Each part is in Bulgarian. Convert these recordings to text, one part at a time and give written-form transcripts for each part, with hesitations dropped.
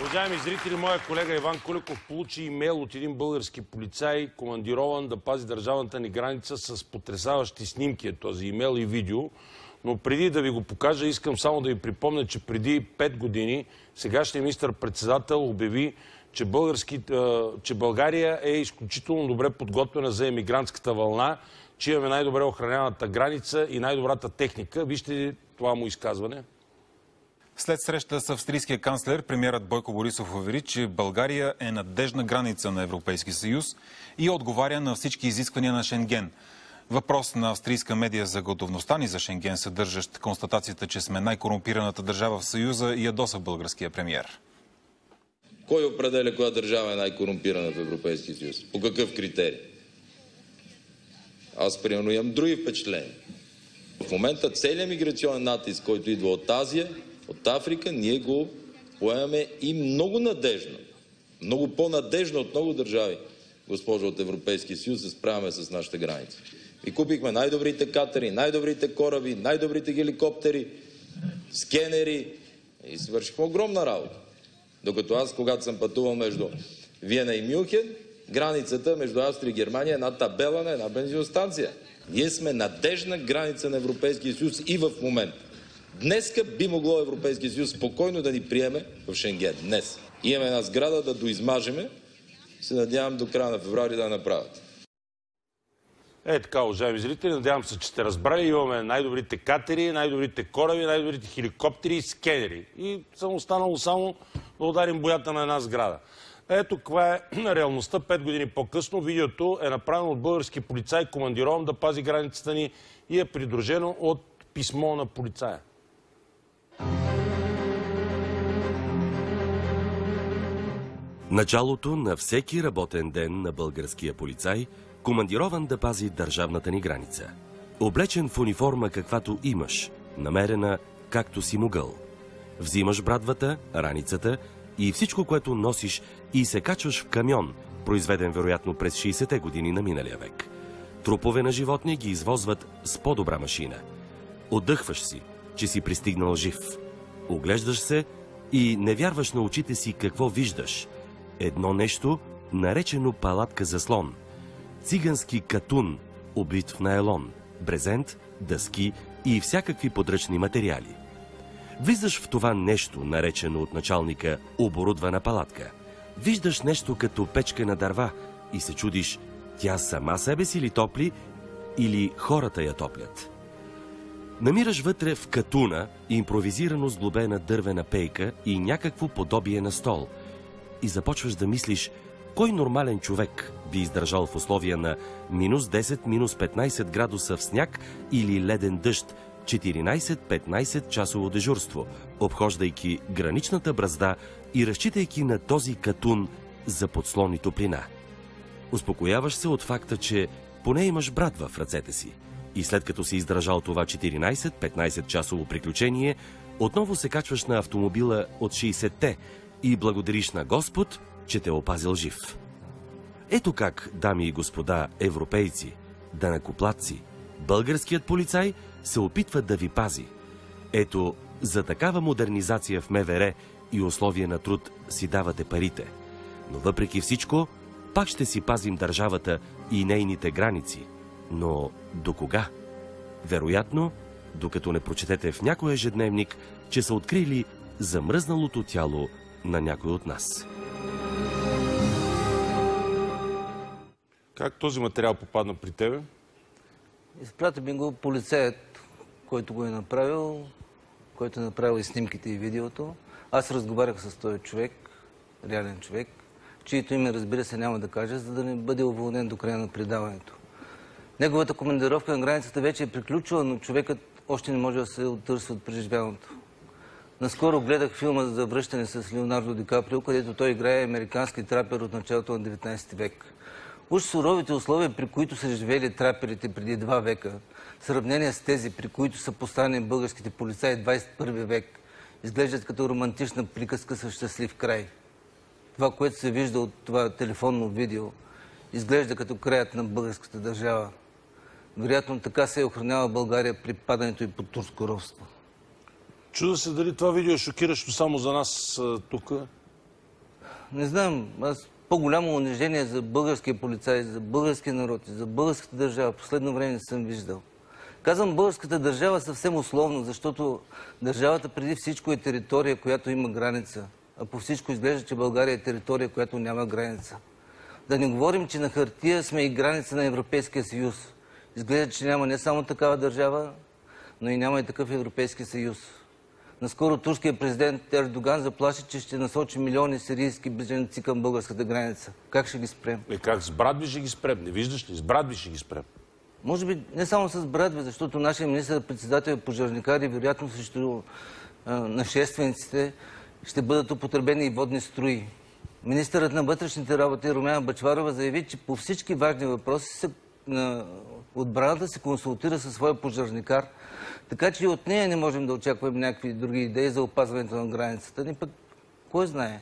Уважаеми зрители, моя колега Иван Коликов получи имейл от един български полицай, командирован да пази държавната ни граница. С потресаващи снимки е този имейл и видео. Но преди да ви го покажа, искам само да ви припомня, че преди 5 години сегашният министър-председател обяви, че България е изключително добре подготвена за емигрантската вълна, че имаме най-добре охраняваната граница и най-добрата техника. Вижте това му изказване. След среща с австрийския канцлер, премиерът Бойко Борисов увери, че България е надеждна граница на Европейския съюз и отговаря на всички изисквания на Шенген. Въпрос на австрийска медия за готовността ни за Шенген, съдържащ констатацията, че сме най-корумпираната държава в Съюза, и ядоса българския премиер. Кой определя коя държава е най-корумпирана в Европейския съюз? По какъв критерий? Аз примерно имам други впечатления. В момента целият миграционен натиск, който идва от Азия, от Африка, ние го поемаме и много надежно. Много по-надежно от много държави, госпожо, от Европейския съюз, се справяме с нашата граница. И купихме най-добрите катери, най-добрите кораби, най-добрите хеликоптери, скенери и свършихме огромна работа. Докато аз, когато съм пътувал между Виена и Мюнхен, границата между Австрия и Германия е една табела на една бензиностанция. Ние сме надежна граница на Европейския съюз и в момента. Днеска би могло Европейския съюз спокойно да ни приеме в Шенген. Днес. Имаме една сграда да доизмажеме. Се надявам до края на февруари да направят. Така, уважаеми зрители, надявам се, че сте разбрали. Имаме най-добрите катери, най-добрите кораби, най-добрите хеликоптери и скенери. И съм останало само да ударим боята на една сграда. Ето каква е реалността 5 години по-късно. Видеото е направено от български полицай, командирован да пази границата ни, и е придружено от писмо на полицая. Началото на всеки работен ден на българския полицай, командирован да пази държавната ни граница. Облечен в униформа каквато имаш, намерена както си могъл. Взимаш брадвата, раницата и всичко, което носиш, и се качваш в камион, произведен вероятно през 60-те години на миналия век. Трупове на животни ги извозват с по-добра машина. Отдъхваш си, че си пристигнал жив. Оглеждаш се и не вярваш на очите си какво виждаш. Едно нещо, наречено палатка за слон. Цигански катун, обвит в найлон, брезент, дъски и всякакви подръчни материали. Влизаш в това нещо, наречено от началника оборудвана палатка. Виждаш нещо като печка на дърва и се чудиш, тя сама себе си ли топли или хората я топлят. Намираш вътре в катуна импровизирано сглобена дървена пейка и някакво подобие на стол. И започваш да мислиш, кой нормален човек би издържал в условия на минус 10, минус 15 градуса в сняг или леден дъжд, 14-15 часово дежурство, обхождайки граничната бразда и разчитайки на този катун за подслон и топлина. Успокояваш се от факта, че поне имаш брадва в ръцете си. И след като си издържал това 14-15 часово приключение, отново се качваш на автомобила от 60-те и благодариш на Господ, че те опазил жив. Ето как, дами и господа европейци, данъкоплатци, българският полицай се опитва да ви пази. Ето, за такава модернизация в МВР и условия на труд си давате парите. Но въпреки всичко, пак ще си пазим държавата и нейните граници. Но до кога? Вероятно, докато не прочетете в някой ежедневник, че са открили замръзналото тяло на някой от нас. Как този материал попадна при тебе? Изпрати ми го полицаят, който го е направил, който е направил и снимките и видеото. Аз разговарях с този човек, реален човек, чието име, разбира се, няма да кажа, за да не бъде уволнен до края на предаването. Неговата командировка на границата вече е приключила, но човекът още не може да се оттърси от преживяното. Наскоро гледах филма за връщане с Леонардо Ди Каприо, където той играе американски трапер от началото на 19 век. Уж суровите условия, при които са живели траперите преди 2 века, в сравнение с тези, при които са поставени българските полицаи 21 век, изглеждат като романтична приказка с щастлив край. Това, което се вижда от това телефонно видео, изглежда като краят на българската държава. Вероятно така се е охранява България при падането и под турско робство. Чуда се дали това видео е шокиращо само за нас тук. Не знам, аз по-голямо унижение за българския полицай, за българския народ и за българската държава в последно време не съм виждал. Казвам българската държава съвсем условно, защото държавата преди всичко е територия, която има граница. А по всичко изглежда, че България е територия, която няма граница. Да не говорим, че на хартия сме и граница на Европейския съюз. Изглежда, че няма не само такава държава, но и няма и такъв Европейски съюз. Наскоро турският президент Ердоган заплаши, че ще насочи милиони сирийски бежанци към българската граница. Как ще ги спрем? Как с брадви ще ги спрем? Не виждаш ли? С брадви ще ги спрем. Може би не само с брадви, защото нашия министър-председател е пожарникар и вероятно срещу нашествениците ще бъдат употребени и водни струи. Министърът на вътрешните работи Румяна Бъчварова заяви, че по всички важни въпроси отбраната се консултира със своя пожарникар, така че и от нея не можем да очакваме някакви други идеи за опазването на границата ни, пък кой знае.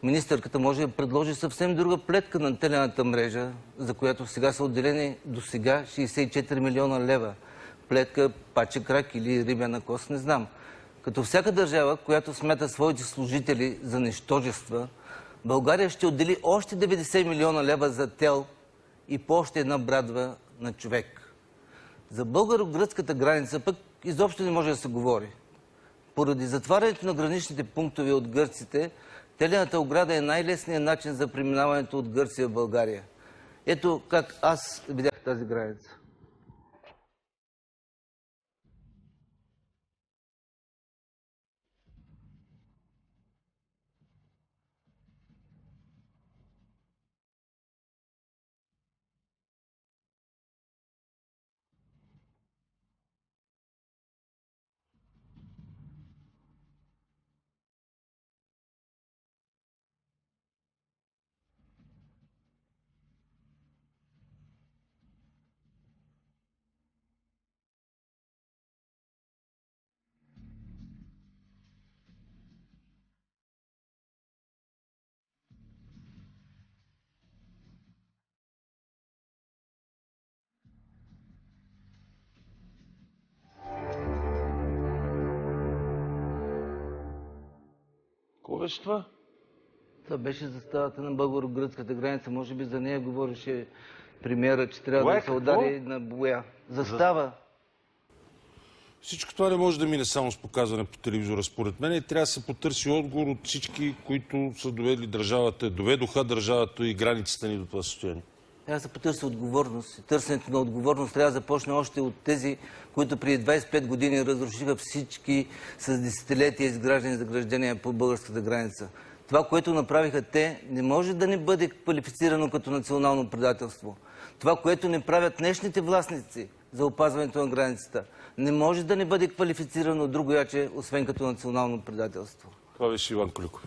Министърката може да предложи съвсем друга плетка на телената мрежа, за която сега са отделени до сега 64 милиона лева. Плетка, паче крак или рибяна кост, не знам. Като всяка държава, която смята своите служители за нищожества, България ще отдели още 90 милиона лева за тел и по още една брадва на човек. За българо-гръцката граница пък изобщо не може да се говори. Поради затварянето на граничните пунктове от гърците, телената ограда е най-лесният начин за преминаването от Гърция в България. Ето как аз видях тази граница. Какво беше това? Това беше заставата на българо-гръцката граница. Може би за нея говореше премиера, че трябва да се удари на боя. Застава. Всичко това не може да мине само с показване по телевизора, според мен. И трябва да се потърси отговор от всички, които са доведоха държавата и границата ни до това състояние. Трябва да се потърси отговорност. Търсенето на отговорност трябва да започне още от тези, които преди 25 години разрушиха всички с десетилетия изграждани заграждения по българската граница. Това, което направиха те, не може да не бъде квалифицирано като национално предателство. Това, което не правят днешните властници за опазването на границата, не може да не бъде квалифицирано другояче, освен като национално предателство. Това беше Иван Колюков.